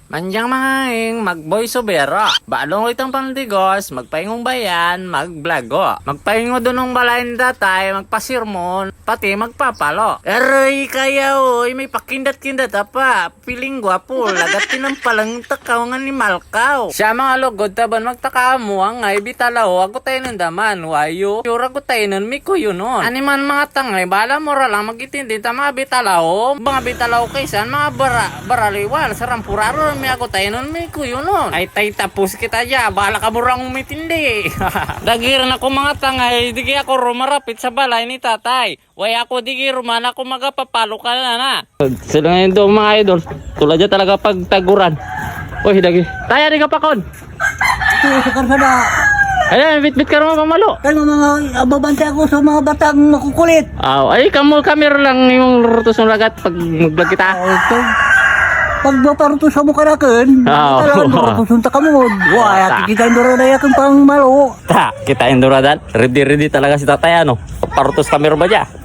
Manjang mga ing mag-voice overa. Balong itang pandigos, magpaingong bayan, mag-blago. Magpaingo doon ng balayin datay, magpasirmon, pati magpapalo. Aray kaya oy, may pakindat-kindat apa. Piling gwapo, lagat tinampalang takaw nga ni Malkaw. Siya mga lugod taban magtaka mo ang ay bitalaw, ako tayo ng daman, wayo. Yura ko tayo nun, may kuyo nun. Animan mga tangay, bala mo lang magitindi ta mga bitalaw. Mga bitalaw kaysan, mga baraliwal, sarampuraro. May ako tayo nun, may kuyo nun. Ay tay tapos kita dya, bala ka murang umitindi. Dagiran ako mga tangay, digi ako rumarapit sa balay ni tatay. Way ako digi ruman ako magapapalo ka na. Sila ngayon doon mga idol, tulad dyan talaga pagtaguran. Uy, dagi. Taya di ka pa kon. Ito sa karsada. Ayan, bit-bit ka naman mamalo. Kaya mga babante ako sa mga batang makukulit. Ay, kamera lang yung rutos ng lagat pag mag-vlog kita. Ito. Pag baparuto sa mukha nakin, talagang baruto ka mo. Wah, kita indoro na yakin pang malo. Kita induradan. Ready talaga si tatay ano. Parutos kamera ba dyan?